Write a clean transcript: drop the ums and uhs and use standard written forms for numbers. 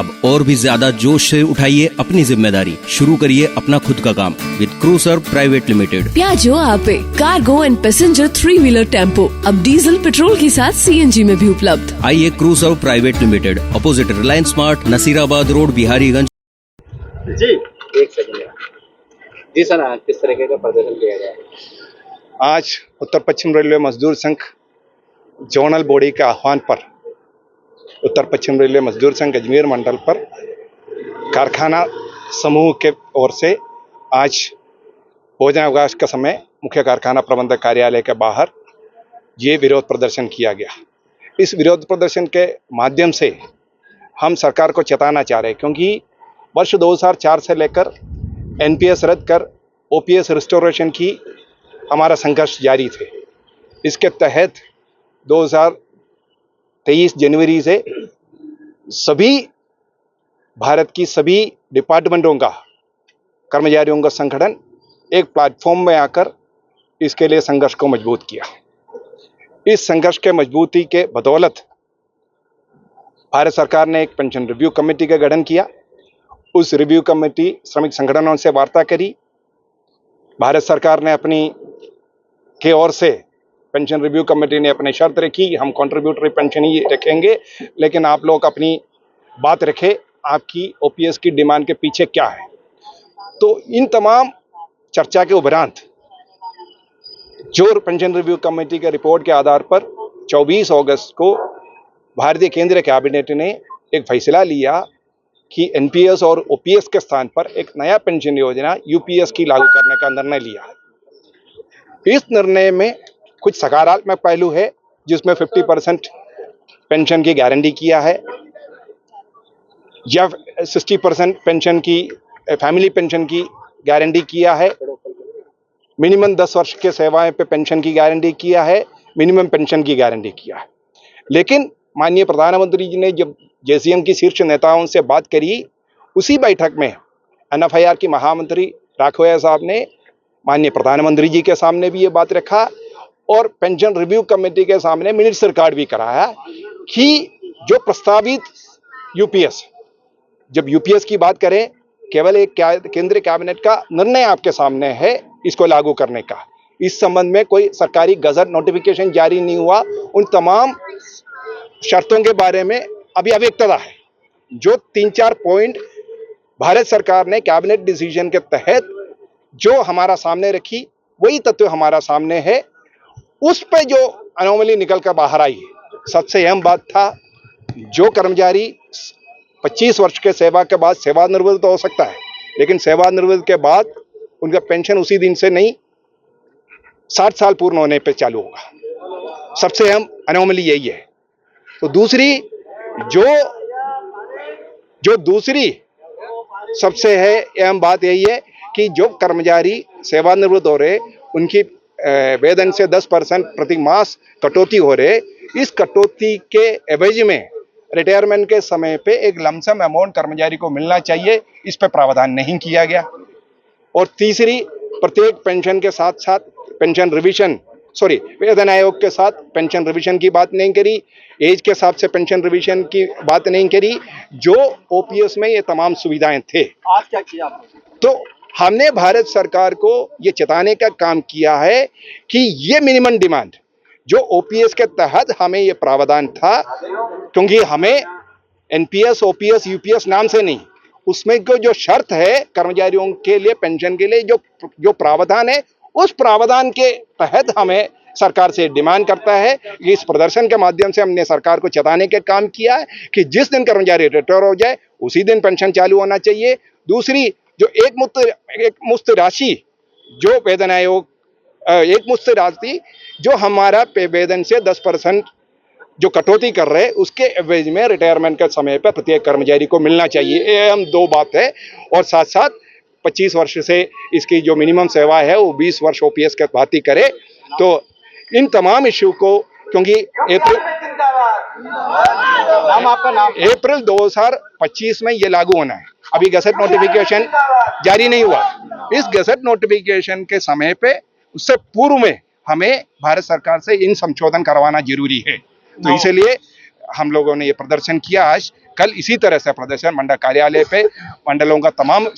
अब और भी ज्यादा जोश से उठाइए अपनी जिम्मेदारी, शुरू करिए अपना खुद का काम with crusher private limited. Piaggio Ape cargo and passenger three wheeler tempo अब डीजल पेट्रोल के साथ सीएनजी में भी उपलब्ध। आइए Cruiser private limited, opposite Reliance Smart, Nasirabad road, Biharigunj. जी एक सेकंड जी सर, आज किस तरीके का प्रदर्शन किया गया? आज उत्तर पश्चिम रेलवे मजदूर संघ जोनल बॉडी के आह्वान पर उत्तर पश्चिम रेलवे मजदूर संघ अजमेर मंडल पर कारखाना समूह के ओर से आज भोजनावकाश का समय मुख्य कारखाना प्रबंधक कार्यालय के बाहर ये विरोध प्रदर्शन किया गया। इस विरोध प्रदर्शन के माध्यम से हम सरकार को चेताना चाह रहे हैं, क्योंकि वर्ष 2004 से लेकर एनपीएस रद्द कर ओपीएस रिस्टोरेशन की हमारा संघर्ष जारी थे। इसके तहत 2023 जनवरी से सभी भारत की सभी डिपार्टमेंटों का कर्मचारियों का संगठन एक प्लेटफॉर्म में आकर इसके लिए संघर्ष को मजबूत किया। इस संघर्ष के मजबूती के बदौलत भारत सरकार ने एक पेंशन रिव्यू कमेटी का गठन किया। उस रिव्यू कमेटी श्रमिक संगठनों से वार्ता करी। भारत सरकार ने अपनी के ओर से पेंशन रिव्यू कमेटी ने अपनी शर्त रखी, हम कंट्रीब्यूटरी पेंशन ही रखेंगे, लेकिन आप लोग अपनी बात रखें, आपकी ओपीएस की डिमांड के पीछे क्या है। तो इन तमाम चर्चा के उपरांत जो पेंशन रिव्यू कमेटी के रिपोर्ट के आधार पर 24 अगस्त को भारतीय केंद्रीय कैबिनेट ने एक फैसला लिया कि एनपीएस और ओपीएस के स्थान पर एक नया पेंशन योजना यूपीएस की लागू करने का निर्णय लिया। इस निर्णय में कुछ सकारात्मक पहलू है, जिसमें 50% पेंशन की गारंटी किया है, या 60% पेंशन की फैमिली पेंशन की गारंटी किया है, मिनिमम 10 वर्ष के सेवाएं पे पेंशन की गारंटी किया है, मिनिमम पेंशन की गारंटी किया है। लेकिन माननीय प्रधानमंत्री जी ने जब जेसीएम की शीर्ष नेताओं से बात करी, उसी बैठक में एनएफआईआर की महामंत्री राघवैया साहब ने माननीय प्रधानमंत्री जी के सामने भी ये बात रखा और पेंशन रिव्यू कमेटी के सामने मिनट्स रिकॉर्ड भी कराया कि जो प्रस्तावित यूपीएस, जब यूपीएस की बात करें, केवल एक केंद्रीय कैबिनेट का निर्णय आपके सामने है इसको लागू करने का। इस संबंध में कोई सरकारी गजट नोटिफिकेशन जारी नहीं हुआ। उन तमाम शर्तों के बारे में अभी अव्यक्तता है। जो 3-4 पॉइंट भारत सरकार ने कैबिनेट डिसीजन के तहत जो हमारा सामने रखी, वही तत्व हमारा सामने है। उस पे जो अनोमली निकल कर बाहर आई है, सबसे अहम बात था, जो कर्मचारी 25 वर्ष के सेवा के बाद सेवानिवृत्त तो हो सकता है, लेकिन सेवानिवृत्त के बाद उनका पेंशन उसी दिन से नहीं 60 साल पूर्ण होने पे चालू होगा। सबसे अहम अनोमली यही है। तो दूसरी दूसरी सबसे है अहम बात यही है कि जो कर्मचारी सेवानिवृत्त हो रहे, उनकी वेतन से 10% प्रति मास कटौती हो रहे, इस कटौती के एवज में रिटायरमेंट के समय पे एक लमसम अमाउंट कर्मचारी को मिलना चाहिए, इस पे प्रावधान नहीं किया गया। और तीसरी, प्रत्येक पेंशन के साथ साथ पेंशन रिवीजन वेतन आयोग के साथ पेंशन रिवीजन की बात नहीं करी, एज के हिसाब से पेंशन रिवीजन की बात नहीं करी, जो ओपीएस में ये तमाम सुविधाएं थे। आज क्या किया आपने? तो हमने भारत सरकार को ये चेताने का काम किया है कि ये मिनिमम डिमांड जो ओपीएस के तहत हमें ये प्रावधान था, क्योंकि हमें एनपीएस, ओपीएस, यूपीएस नाम से नहीं, उसमें को जो शर्त है कर्मचारियों के लिए पेंशन के लिए जो प्रावधान है, उस प्रावधान के तहत हमें सरकार से डिमांड करता है। इस प्रदर्शन के माध्यम से हमने सरकार को चेताने का काम किया है कि जिस दिन कर्मचारी रिटायर हो जाए उसी दिन पेंशन चालू होना चाहिए। दूसरी, जो एक मुश्त राशि जो वेतन आयोग एक मुश्त राशि जो हमारा वेतन से 10% जो कटौती कर रहे हैं, उसके एवज में रिटायरमेंट के समय पर प्रत्येक कर्मचारी को मिलना चाहिए। ये हम दो बात है। और साथ साथ 25 वर्ष से इसकी जो मिनिमम सेवा है वो 20 वर्ष ओपीएस के भांति करे। तो इन तमाम इश्यू को, क्योंकि अप्रैल 2025 में ये लागू होना है, अभी गजट नोटिफिकेशन जारी नहीं हुआ। इस गजट नोटिफिकेशन के समय पे, उससे पूर्व में हमें भारत सरकार से इन संशोधन करवाना जरूरी है। तो इसलिए हम लोगों ने ये प्रदर्शन किया आज। कल इसी तरह से प्रदर्शन मंडल कार्यालय पे मंडलों का तमाम